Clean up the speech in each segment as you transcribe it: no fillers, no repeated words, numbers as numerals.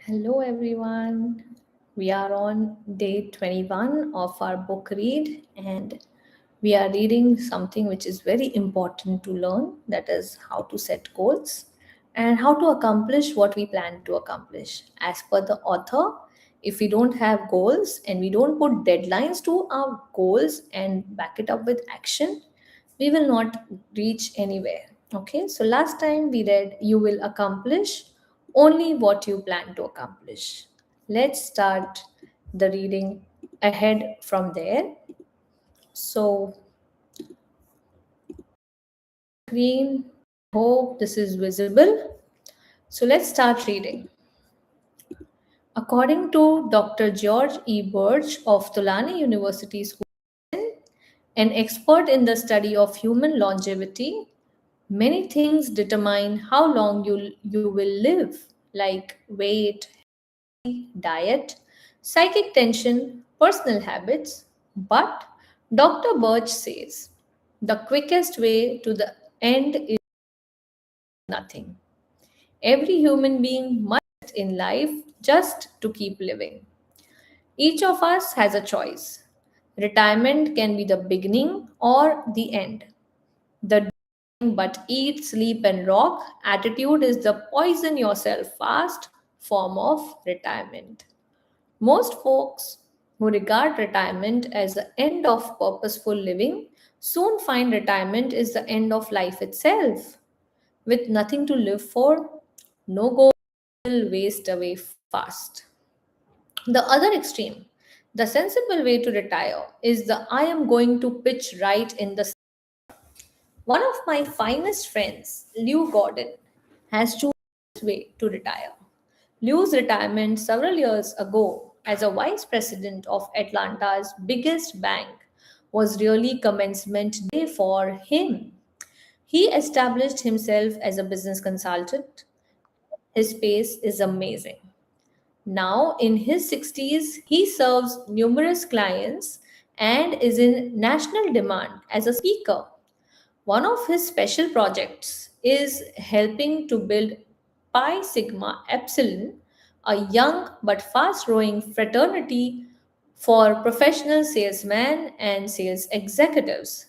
Hello, everyone. We are on day 21 of our book read, and we are reading something which is very important to learn, that is, how to set goals and how to accomplish what we plan to accomplish. As per the author, if we don't have goals and we don't put deadlines to our goals and back it up with action, we will not reach anywhere. Okay, so last time we read, you will accomplish only what you plan to accomplish. Let's start the reading ahead from there. So, screen, hope this is visible. So, let's start reading. According to Dr. George E. Birch of Tulane University School, an expert in the study of human longevity, many things determine how long you will live, like weight, diet, psychic tension, personal habits. But Dr. Birch says the quickest way to the end is nothing. Every human being must in life just to keep living. Each of us has a choice. Retirement can be the beginning or the end. The but eat, sleep, and rock attitude is the poison yourself fast form of retirement. Most folks who regard retirement as the end of purposeful living soon find retirement is the end of life itself. With nothing to live for, no goal will waste away fast. The other extreme, the sensible way to retire is the I am going to pitch right in the. One of my finest friends, Lew Gordon, has chosen this way to retire. Lew's retirement several years ago as a vice president of Atlanta's biggest bank was really commencement day for him. He established himself as a business consultant. His pace is amazing. Now, in his 60s, he serves numerous clients and is in national demand as a speaker. One of his special projects is helping to build Pi Sigma Epsilon, a young but fast growing fraternity for professional salesmen and sales executives.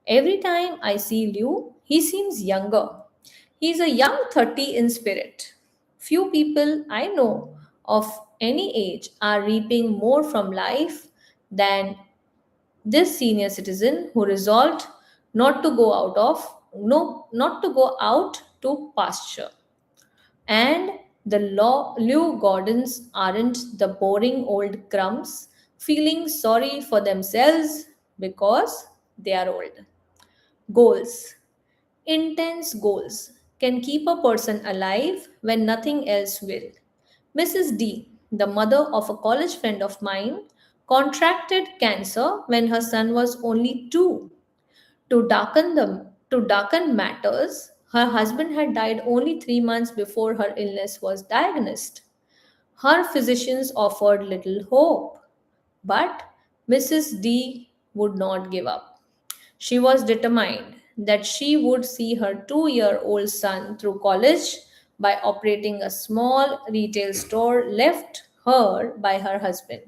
Every time I see Liu, he seems younger. He's a young 30 in spirit. Few people I know of any age are reaping more from life than this senior citizen who resolved not to go out of no not to go out to pasture. And the Lew Gordons aren't the boring old crumbs feeling sorry for themselves because they are old. Goals. Intense goals can keep a person alive when nothing else will. Mrs. D, the mother of a college friend of mine, contracted cancer when her son was only 2. To darken matters, her husband had died only 3 months before her illness was diagnosed. Her physicians offered little hope, but Mrs. D would not give up. She was determined that she would see her 2-year-old son through college by operating a small retail store left her by her husband.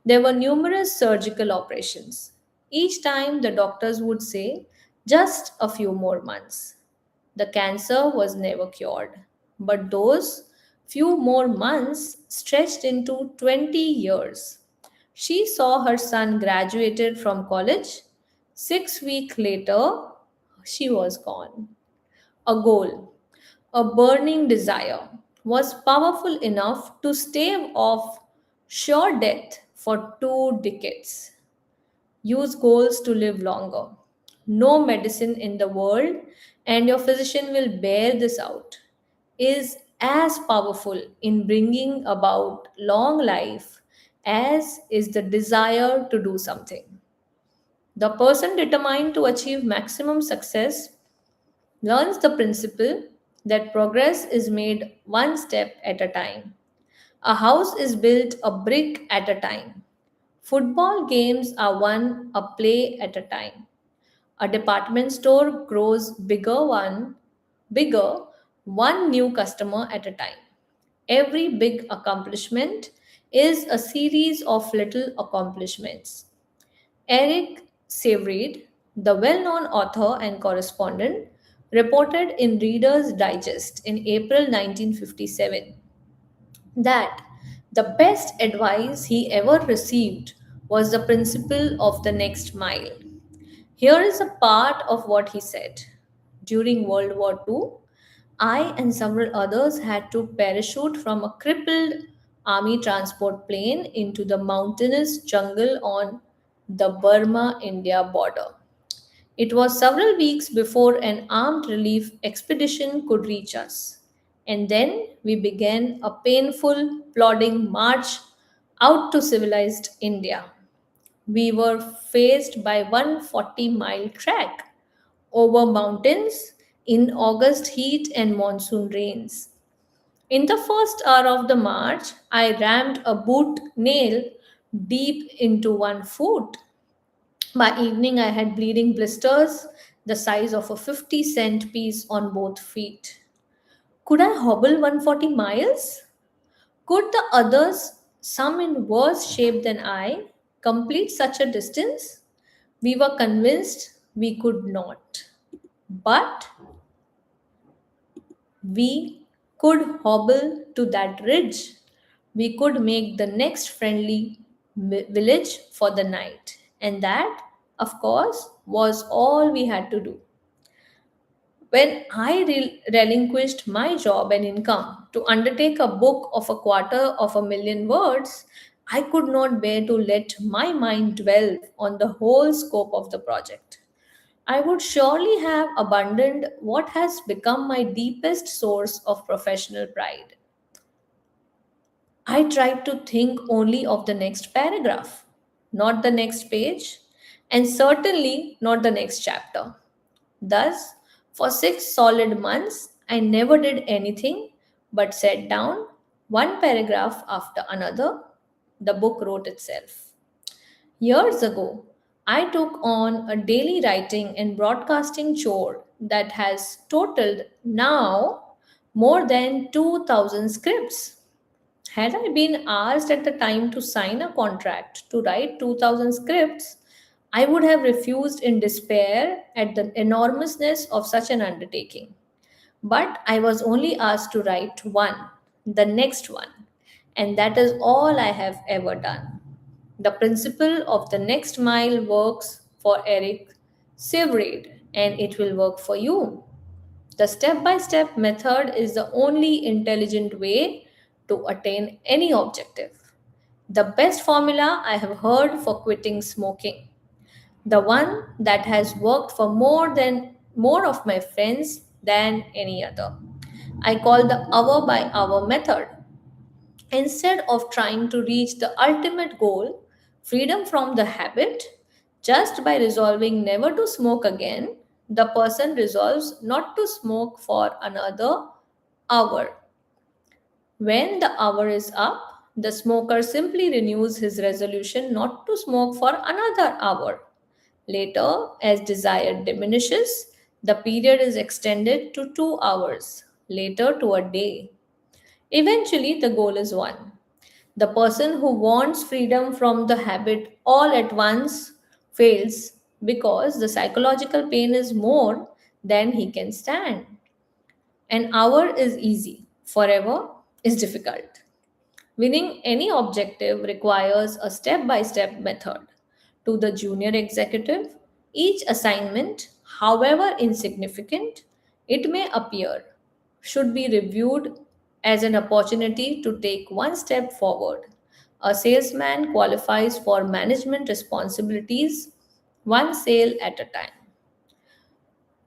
There were numerous surgical operations. Each time the doctors would say, just a few more months. The cancer was never cured. But those few more months stretched into 20 years. She saw her son graduated from college. 6 weeks later, she was gone. A goal, a burning desire, was powerful enough to stave off sure death for 2 decades. Use goals to live longer. No medicine in the world, and your physician will bear this out, is as powerful in bringing about long life as is the desire to do something. The person determined to achieve maximum success learns the principle that progress is made one step at a time. A house is built a brick at a time. Football games are won a play at a time. A department store grows bigger one new customer at a time. Every big accomplishment is a series of little accomplishments. Eric Saverid, the well known author and correspondent, reported in Reader's Digest in April 1957 that the best advice he ever received was the principle of the next mile. Here is a part of what he said. During World War II, I and several others had to parachute from a crippled army transport plane into the mountainous jungle on the Burma India border. It was several weeks before an armed relief expedition could reach us. And then we began a painful, plodding march out to civilized India. We were faced by 140-mile trek over mountains in August heat and monsoon rains. In the first hour of the march, I rammed a boot nail deep into one foot. By evening, I had bleeding blisters the size of a 50-cent piece on both feet. Could I hobble 140 miles? Could the others, some in worse shape than I, complete such a distance? We were convinced we could not. But we could hobble to that ridge. We could make the next friendly village for the night. And that, of course, was all we had to do. When I relinquished my job and income to undertake a book of a quarter of a million words, I could not bear to let my mind dwell on the whole scope of the project. I would surely have abandoned what has become my deepest source of professional pride. I tried to think only of the next paragraph, not the next page, and certainly not the next chapter. Thus, for 6 solid months, I never did anything but sat down one paragraph after another. The book wrote itself. Years ago, I took on a daily writing and broadcasting chore that has totaled now more than 2,000 scripts. Had I been asked at the time to sign a contract to write 2,000 scripts, I would have refused in despair at the enormousness of such an undertaking. But I was only asked to write one, the next one, and that is all I have ever done. The principle of the next mile works for Eric Severid, and it will work for you. The step by step method is the only intelligent way to attain any objective. The best formula I have heard for quitting smoking. The one that has worked for more of my friends than any other. I call the hour by hour method. Instead of trying to reach the ultimate goal, freedom from the habit, just by resolving never to smoke again, the person resolves not to smoke for another hour. When the hour is up, the smoker simply renews his resolution not to smoke for another hour. Later, as desire diminishes, the period is extended to 2 hours, later to a day. Eventually, the goal is won. The person who wants freedom from the habit all at once fails because the psychological pain is more than he can stand. An hour is easy, forever is difficult. Winning any objective requires a step by step method. To the junior executive, each assignment, however insignificant it may appear, should be reviewed as an opportunity to take one step forward. A salesman qualifies for management responsibilities one sale at a time.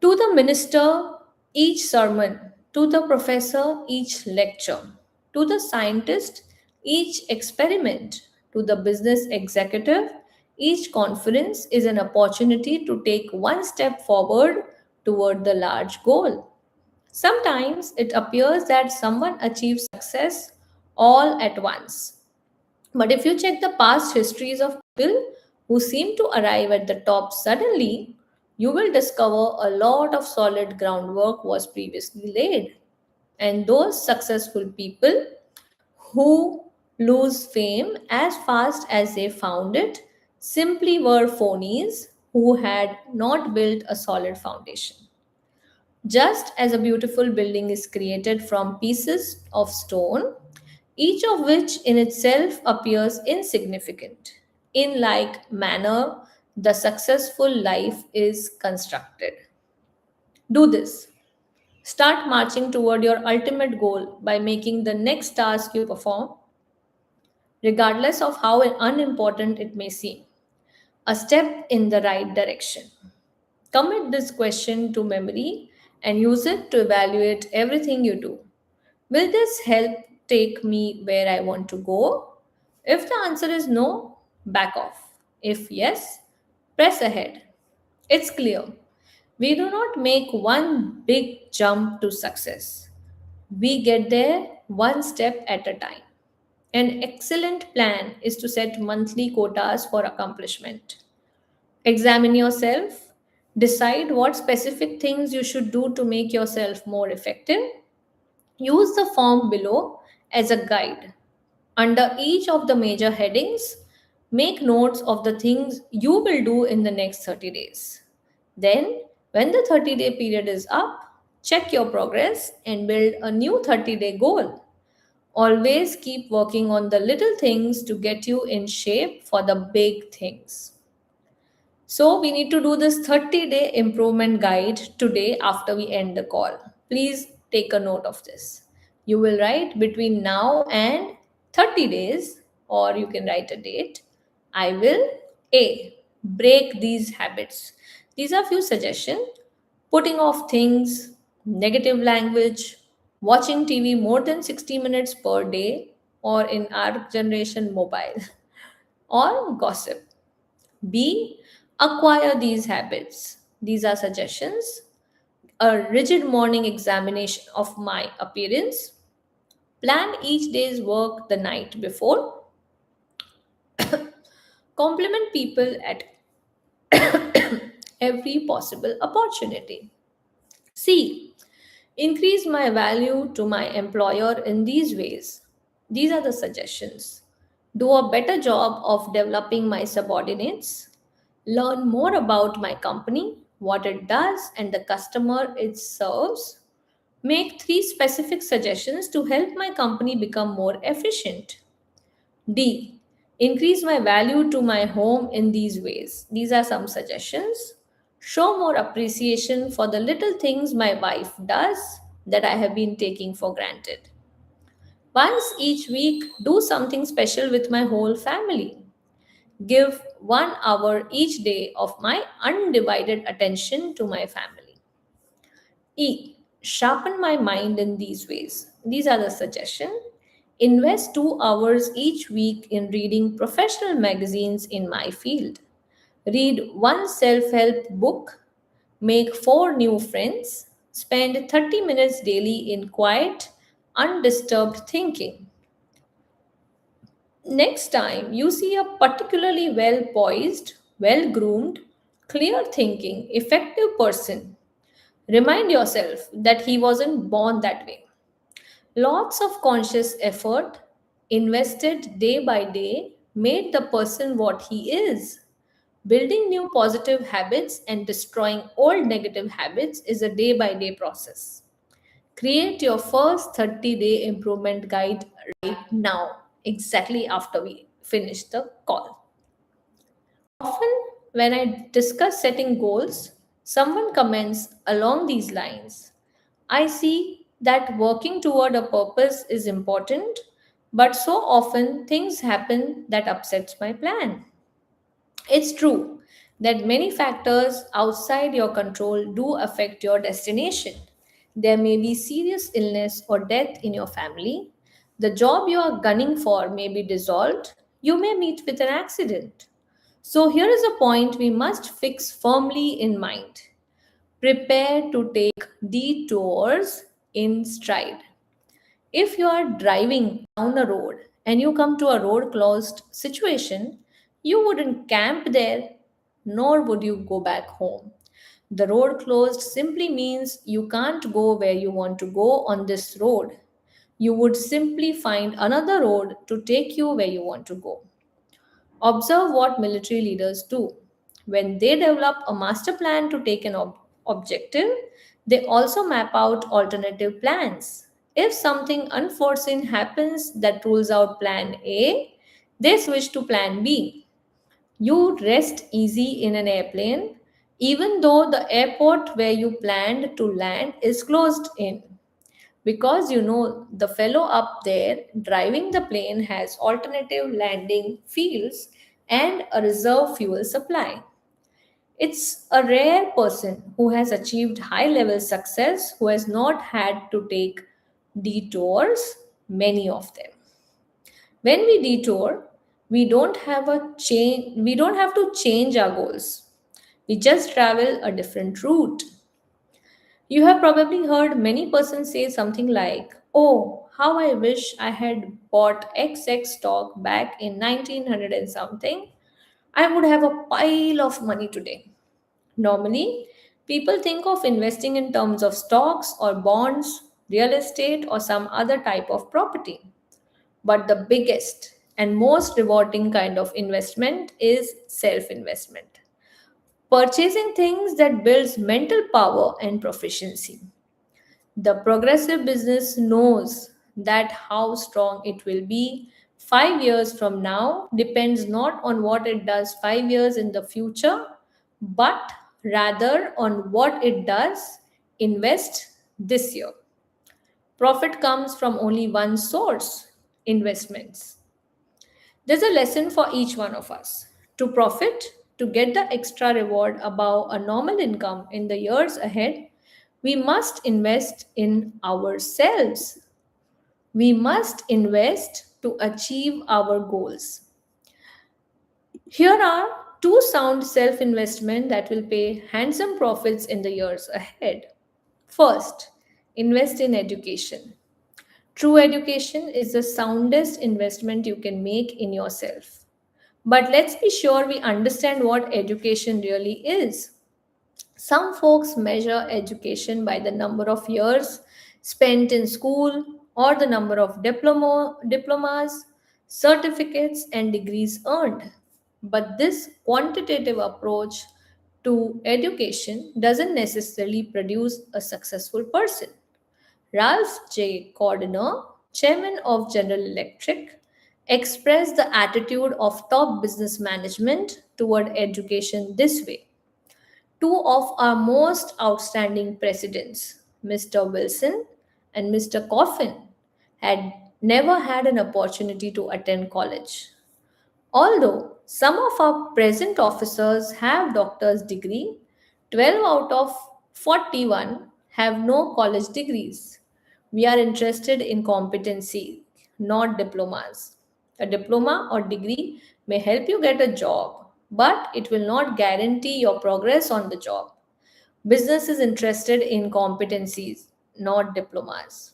To the minister, each sermon, to the professor, each lecture, to the scientist, each experiment, to the business executive, each conference is an opportunity to take one step forward toward the large goal. Sometimes it appears that someone achieves success all at once. But if you check the past histories of people who seem to arrive at the top suddenly, you will discover a lot of solid groundwork was previously laid. And those successful people who lose fame as fast as they found it simply were phonies who had not built a solid foundation. Just as a beautiful building is created from pieces of stone, each of which in itself appears insignificant, in like manner the successful life is constructed. Do this. Start marching toward your ultimate goal by making the next task you perform, regardless of how unimportant it may seem, a step in the right direction. Commit this question to memory and use it to evaluate everything you do. Will this help take me where I want to go? If the answer is no, back off. If yes, press ahead. It's clear. We do not make one big jump to success. We get there one step at a time. An excellent plan is to set monthly quotas for accomplishment. Examine yourself, decide what specific things you should do to make yourself more effective. Use the form below as a guide. Under each of the major headings, make notes of the things you will do in the next 30 days. Then, when the 30-day period is up, check your progress and build a new 30-day goal. Always keep working on the little things to get you in shape for the big things. So, we need to do this 30-day improvement guide today after we end the call. Please take a note of this. You will write between now and 30 days, or you can write a date. I will A. Break these habits. These are few suggestions. Putting off things, negative language, watching TV more than 60 minutes per day, or in our generation, mobile, or gossip. B. Acquire these habits. These are suggestions. A rigid morning examination of my appearance. Plan each day's work the night before. Compliment people at every possible opportunity. C. Increase my value to my employer in these ways. These are the suggestions. Do a better job of developing my subordinates. Learn more about my company, what it does, and the customer it serves. Make three specific suggestions to help my company become more efficient. D. Increase my value to my home in these ways. These are some suggestions. Show more appreciation for the little things my wife does that I have been taking for granted. Once each week, do something special with my whole family. Give 1 hour each day of my undivided attention to my family. E. Sharpen my mind in these ways. These are the suggestions. Invest 2 hours each week in reading professional magazines in my field. Read one self help book. Make four new friends. Spend 30 minutes daily in quiet, undisturbed thinking. Next time you see a particularly well poised, well groomed, clear thinking, effective person, remind yourself that he wasn't born that way. Lots of conscious effort, invested day by day, made the person what he is. Building new positive habits and destroying old negative habits is a day by day process. Create your first 30-day improvement guide right now, exactly after we finish the call. Often, when I discuss setting goals, someone comments along these lines. I see that working toward a purpose is important, but so often things happen that upsets my plan. It's true that many factors outside your control do affect your destination. There may be serious illness or death in your family. The job you are gunning for may be dissolved. You may meet with an accident. So, here is a point we must fix firmly in mind. Prepare to take detours in stride. If you are driving down a road and you come to a road closed situation, you wouldn't camp there, nor would you go back home. The road closed simply means you can't go where you want to go on this road. you would simply find another road to take you where you want to go. Observe what military leaders do. When they develop a master plan to take an objective, they also map out alternative plans. If something unforeseen happens that rules out plan A, they switch to plan B. You rest easy in an airplane, even though the airport where you planned to land is closed in, because you know the fellow up there driving the plane has alternative landing fields and a reserve fuel supply. It's a rare person who has achieved high level success who has not had to take detours, many of them. When we detour, we don't have to change our goals. We just travel a different route. You have probably heard many persons say something like, "Oh, how I wish I had bought XX stock back in 1900 and something. I would have a pile of money today." Normally, people think of investing in terms of stocks or bonds, real estate, or some other type of property. But the biggest and most rewarding kind of investment is self investment. Purchasing things that builds mental power and proficiency. The progressive business knows that how strong it will be 5 years from now depends not on what it does 5 years in the future, but rather on what it does invest this year. Profit comes from only one source: investments. There's a lesson for each one of us. To profit, to get the extra reward above a normal income in the years ahead, we must invest in ourselves. We must invest to achieve our goals. Here are two sound self investment that will pay handsome profits in the years ahead. First, invest in education. True education is the soundest investment you can make in yourself. But let's be sure we understand what education really is. Some folks measure education by the number of years spent in school or the number of diplomas, certificates, and degrees earned. But this quantitative approach to education doesn't necessarily produce a successful person. Ralph J. Cordner, chairman of General Electric, expressed the attitude of top business management toward education this way. Two of our most outstanding presidents, Mr. Wilson and Mr. Coffin, had never had an opportunity to attend college. Although some of our present officers have doctor's degree, 12 out of 41 have no college degrees. We are interested in competency, not diplomas. A diploma or degree may help you get a job, but it will not guarantee your progress on the job. Business is interested in competencies, not diplomas.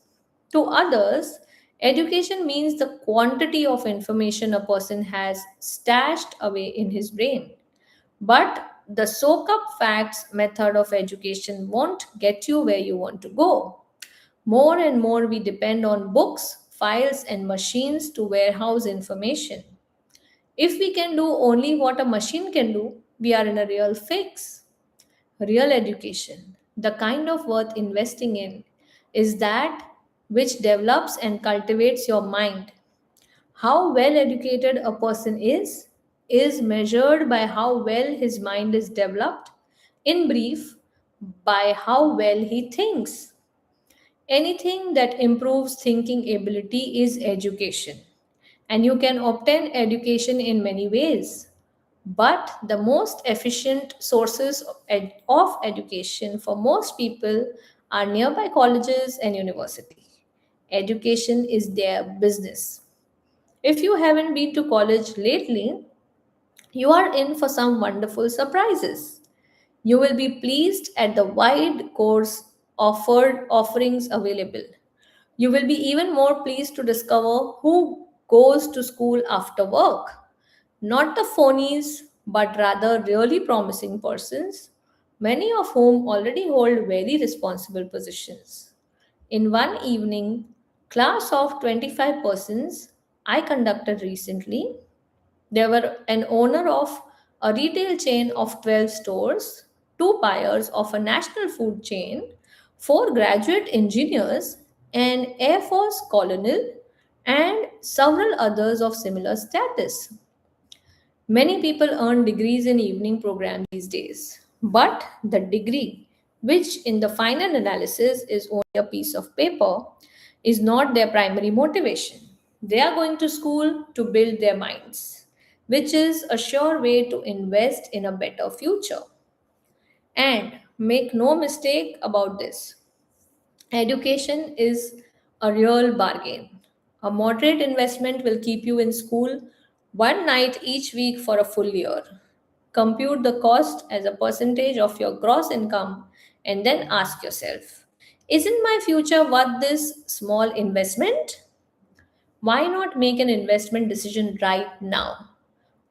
To others, education means the quantity of information a person has stashed away in his brain. But the soak up facts method of education won't get you where you want to go. More and more, we depend on books, files, and machines to warehouse information. If we can do only what a machine can do, we are in a real fix. Real education, the kind of worth investing in, is that which develops and cultivates your mind. How well educated a person is measured by how well his mind is developed. In brief, by how well he thinks. Anything that improves thinking ability is education. And you can obtain education in many ways. But the most efficient sources of education for most people are nearby colleges and university. Education is their business. If you haven't been to college lately, you are in for some wonderful surprises. You will be pleased at the wide course offerings available. You will be even more pleased to discover who goes to school after work. Not the phonies, but rather really promising persons, many of whom already hold very responsible positions. In one evening, Class of 25 persons I conducted recently. There were an owner of a retail chain of 12 stores, two buyers of a national food chain, four graduate engineers, an Air Force colonel, and several others of similar status. Many people earn degrees in evening programs these days, but the degree, which in the final analysis is only a piece of paper, is not their primary motivation. They are going to school to build their minds, which is a sure way to invest in a better future. And make no mistake about this, education is a real bargain. A moderate investment will keep you in school one night each week for a full year. Compute the cost as a percentage of your gross income and then ask yourself, isn't my future worth this small investment? Why not make an investment decision right now?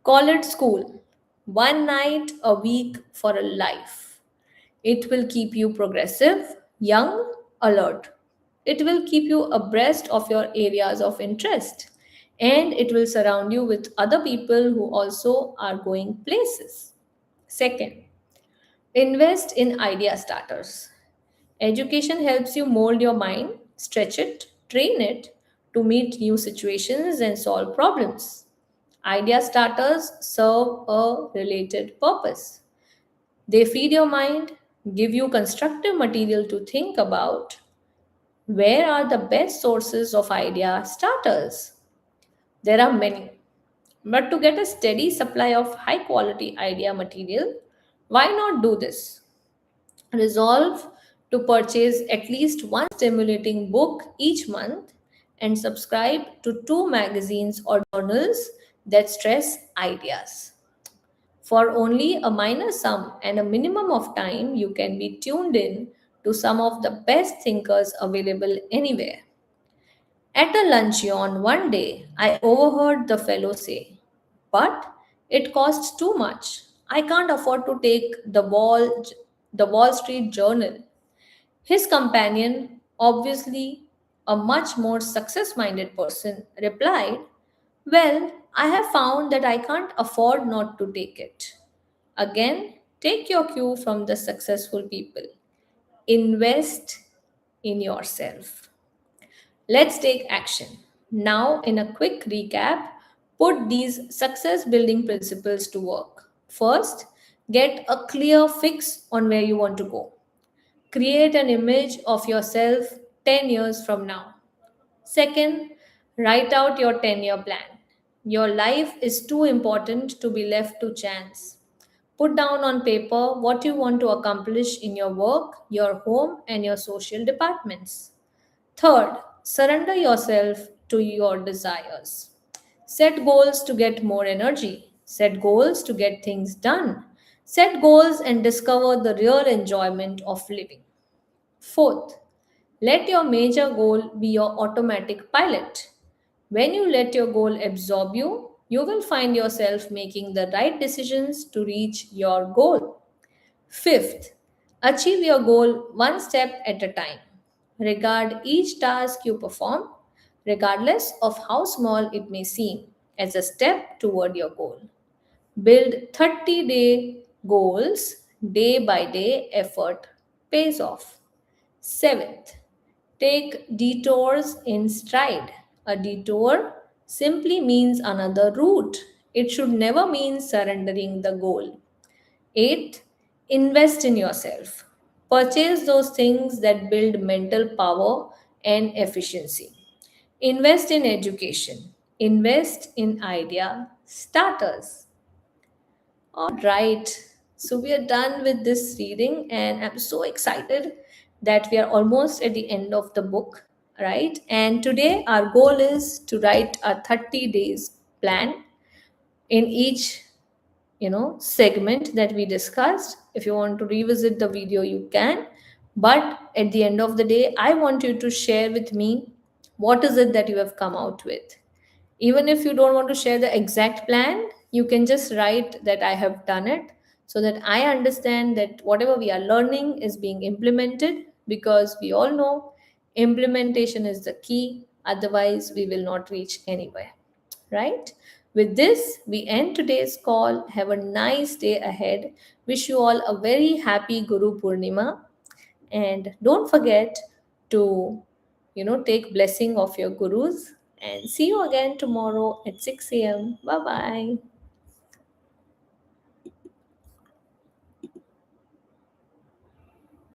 Call it school. One night a week for a life. It will keep you progressive, young, alert. It will keep you abreast of your areas of interest. And it will surround you with other people who also are going places. Second, invest in idea starters. Education helps you mold your mind, stretch it, train it to meet new situations and solve problems. Idea starters serve a related purpose. They feed your mind, give you constructive material to think about. Where are the best sources of idea starters? There are many. But to get a steady supply of high quality idea material, why not do this? Resolve to purchase at least one stimulating book each month and subscribe to two magazines or journals that stress ideas. For only a minor sum and a minimum of time, you can be tuned in to some of the best thinkers available anywhere. At a luncheon one day, I overheard the fellow say, "But it costs too much. I can't afford to take the Wall Street Journal." His companion, obviously a much more success minded person, replied, "Well, I have found that I can't afford not to take it." Again, take your cue from the successful people. Invest in yourself. Let's take action. Now, in a quick recap, put these success building principles to work. First, get a clear fix on where you want to go. Create an image of yourself 10 years from now. Second, write out your 10-year plan. Your life is too important to be left to chance. Put down on paper what you want to accomplish in your work, your home, and your social departments. Third, surrender yourself to your desires. Set goals to get more energy. Set goals to get things done. Set goals and discover the real enjoyment of living. Fourth, let your major goal be your automatic pilot. When you let your goal absorb you, you will find yourself making the right decisions to reach your goal. Fifth, achieve your goal one step at a time. Regard each task you perform, regardless of how small it may seem, as a step toward your goal. Build 30-day goals, day by day effort pays off. Seventh, take detours in stride. A detour simply means another route. It should never mean surrendering the goal. Eighth, invest in yourself. Purchase those things that build mental power and efficiency. Invest in education. Invest in idea starters. All right. So we are done with this reading, and I'm so excited that we are almost at the end of the book, right? And today our goal is to write a 30 days plan in each segment that we discussed. If you want to revisit the video, you can. But at the end of the day, I want you to share with me what is it that you have come out with. Even if you don't want to share the exact plan, you can just write that I have done it, so that I understand that whatever we are learning is being implemented, because we all know Implementation is the key, otherwise, we will not reach anywhere. Right? With this, we end today's call. Have a nice day ahead. Wish you all a very happy Guru Purnima. And don't forget to, take blessing of your gurus. And see you again tomorrow at 6 a.m. Bye bye.